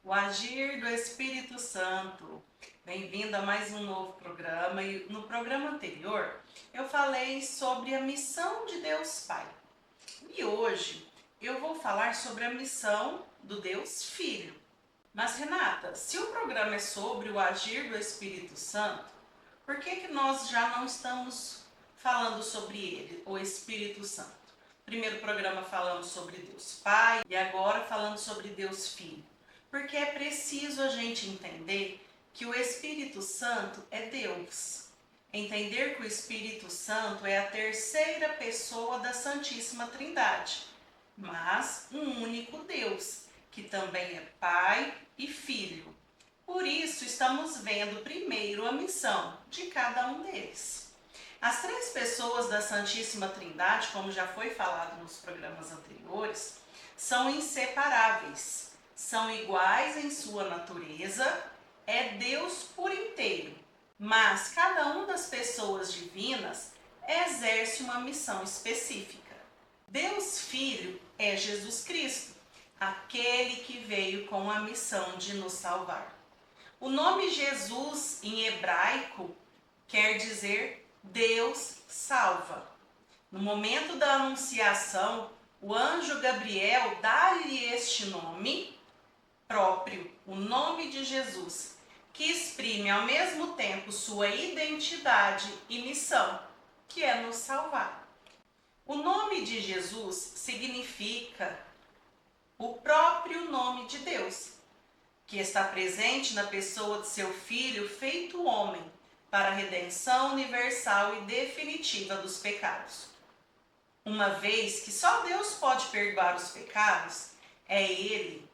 O agir do Espírito Santo. Bem-vindo a mais um novo programa. E no programa anterior eu falei sobre a missão de Deus Pai. E hoje eu vou falar sobre a missão do Deus Filho. Mas Renata, se o programa é sobre o agir do Espírito Santo, por que nós já não estamos falando sobre ele, o Espírito Santo? Primeiro programa falamos sobre Deus Pai e agora falando sobre Deus Filho. Porque é preciso a gente entender que o Espírito Santo é Deus. Entender que o Espírito Santo é a terceira pessoa da Santíssima Trindade, mas um único Deus, que também é Pai e Filho. Por isso, estamos vendo primeiro a missão de cada um deles. As três pessoas da Santíssima Trindade, como já foi falado nos programas anteriores, são inseparáveis. São iguais em sua natureza, é Deus por inteiro. Mas cada uma das pessoas divinas exerce uma missão específica. Deus Filho é Jesus Cristo, aquele que veio com a missão de nos salvar. O nome Jesus em hebraico quer dizer Deus salva. No momento da anunciação, o anjo Gabriel dá-lhe este nome próprio, o nome de Jesus, que exprime ao mesmo tempo sua identidade e missão, que é nos salvar. O nome de Jesus significa o próprio nome de Deus, que está presente na pessoa de seu Filho feito homem, para a redenção universal e definitiva dos pecados. Uma vez que só Deus pode perdoar os pecados, é Ele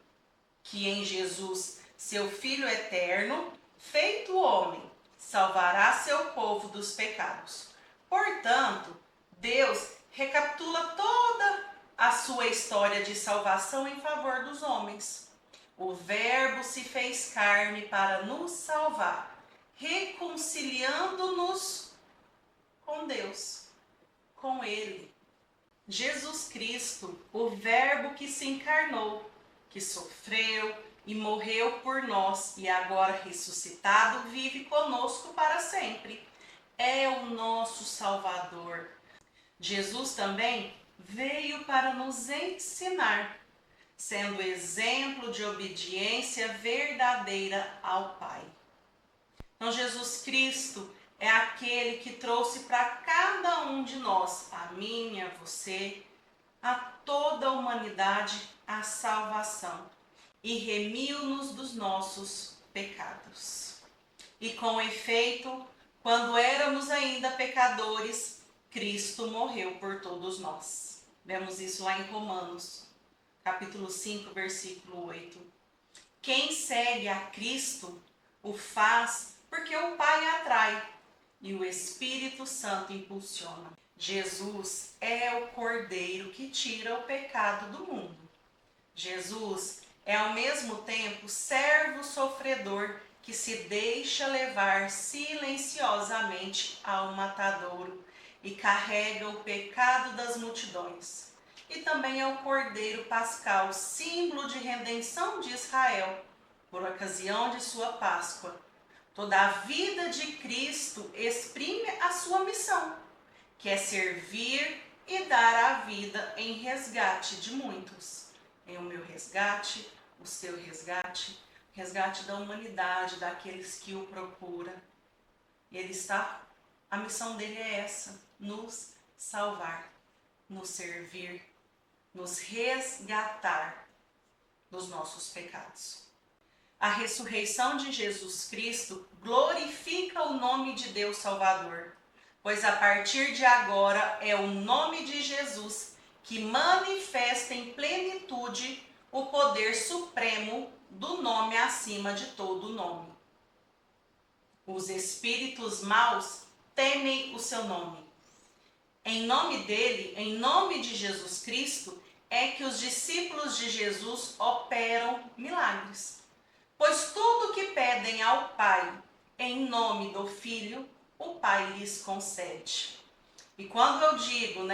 que em Jesus, seu Filho eterno, feito homem, salvará seu povo dos pecados. Portanto, Deus recapitula toda a sua história de salvação em favor dos homens. O Verbo se fez carne para nos salvar, reconciliando-nos com Deus, com Ele. Jesus Cristo, o Verbo que se encarnou, que sofreu e morreu por nós e agora ressuscitado vive conosco para sempre. É o nosso Salvador. Jesus também veio para nos ensinar, sendo exemplo de obediência verdadeira ao Pai. Então Jesus Cristo é aquele que trouxe para cada um de nós, a mim, a você, a toda a humanidade, a salvação e remiu-nos dos nossos pecados. E com efeito, quando éramos ainda pecadores, Cristo morreu por todos nós. Vemos isso lá em Romanos, capítulo 5, versículo 8. Quem segue a Cristo o faz porque o Pai atrai e o Espírito Santo impulsiona. Jesus é o Cordeiro que tira o pecado do mundo. Jesus é ao mesmo tempo servo sofredor que se deixa levar silenciosamente ao matadouro e carrega o pecado das multidões. E também é o Cordeiro pascal, símbolo de redenção de Israel, por ocasião de sua Páscoa. Toda a vida de Cristo exprime a sua missão, que é servir e dar a vida em resgate de muitos. Em o meu resgate, o seu resgate, resgate da humanidade, daqueles que o procuram. A missão dele é essa, nos salvar, nos servir, nos resgatar dos nossos pecados. A ressurreição de Jesus Cristo glorifica o nome de Deus Salvador, pois a partir de agora é o nome de Jesus que manifesta em plenitude o poder supremo do nome acima de todo nome. Os espíritos maus temem o seu nome. Em nome dele, em nome de Jesus Cristo, é que os discípulos de Jesus operam milagres. Pois tudo que pedem ao Pai, em nome do Filho, o Pai lhes concede. E quando eu digo,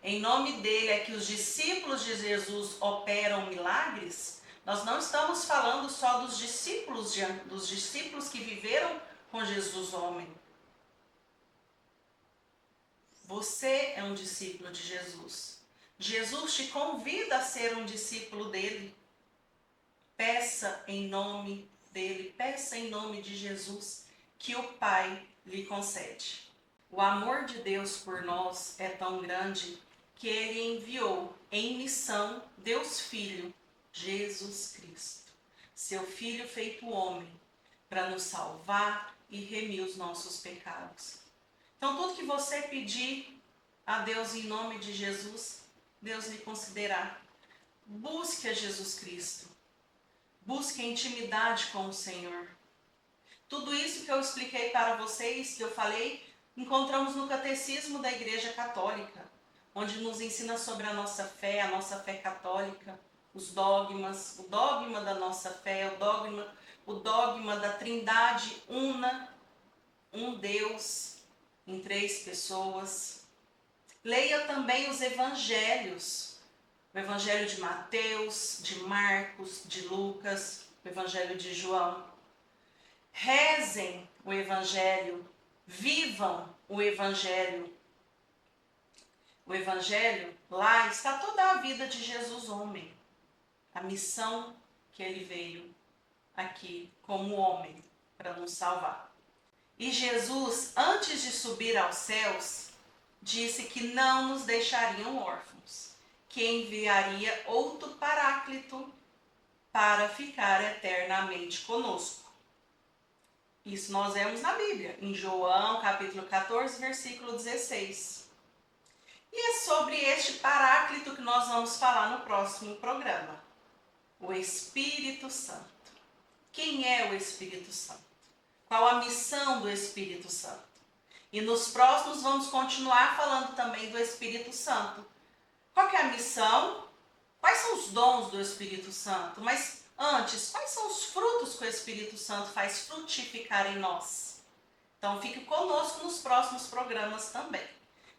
em nome dele é que os discípulos de Jesus operam milagres, Nós não estamos falando só dos discípulos que viveram com Jesus homem. Você é um discípulo de Jesus. Jesus te convida a ser um discípulo dele. Peça em nome dele, peça em nome de Jesus, que o Pai lhe concede. O amor de Deus por nós é tão grande que ele enviou em missão Deus Filho, Jesus Cristo, seu Filho feito homem, para nos salvar e remir os nossos pecados. Então, tudo que você pedir a Deus em nome de Jesus, Deus lhe concederá. Busque a Jesus Cristo. Busque a intimidade com o Senhor. Tudo isso que eu expliquei para vocês, que eu falei, encontramos no Catecismo da Igreja Católica, onde nos ensina sobre a nossa fé católica, os dogmas, o dogma da nossa fé, o dogma da Trindade una, um Deus em 3 pessoas. Leia também os evangelhos, o evangelho de Mateus, de Marcos, de Lucas, o evangelho de João. Rezem o evangelho, vivam o evangelho. O evangelho, lá está toda a vida de Jesus homem, a missão que ele veio aqui como homem para nos salvar. E Jesus, antes de subir aos céus, disse que não nos deixariam órfãos, que enviaria outro Paráclito para ficar eternamente conosco. Isso nós vemos na Bíblia, em João, capítulo 14, versículo 16. E é sobre este Paráclito que nós vamos falar no próximo programa. O Espírito Santo. Quem é o Espírito Santo? Qual a missão do Espírito Santo? E nos próximos vamos continuar falando também do Espírito Santo. Qual que é a missão? Quais são os dons do Espírito Santo? Mas antes, quais são os frutos que o Espírito Santo faz frutificar em nós? Então fique conosco nos próximos programas também.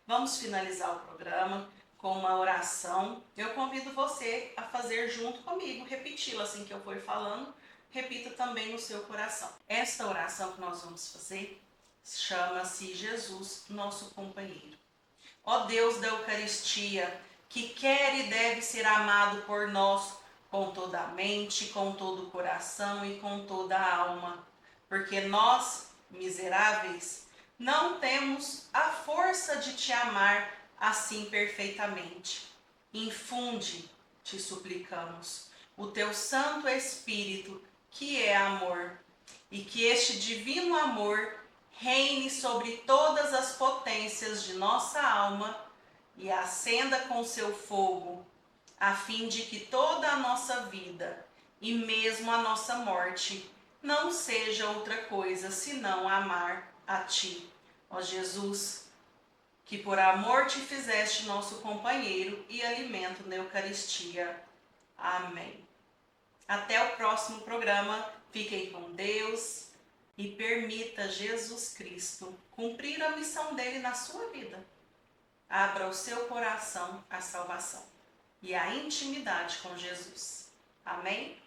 Vamos finalizar o programa com uma oração. Eu convido você a fazer junto comigo, repeti-la assim que eu for falando. Repita também no seu coração. Esta oração que nós vamos fazer chama-se Jesus, nosso companheiro. Ó Deus da Eucaristia, que quer e deve ser amado por nós com toda a mente, com todo o coração e com toda a alma, porque nós, miseráveis, não temos a força de te amar assim perfeitamente. Infunde, te suplicamos, o teu Santo Espírito, que é amor, e que este divino amor reine sobre todas as potências de nossa alma e acenda com seu fogo, a fim de que toda a nossa vida e mesmo a nossa morte não seja outra coisa senão amar a ti, ó Jesus, que por amor te fizeste nosso companheiro e alimento na Eucaristia. Amém. Até o próximo programa. Fiquem com Deus e permita Jesus Cristo cumprir a missão dele na sua vida. Abra o seu coração à salvação e à intimidade com Jesus. Amém?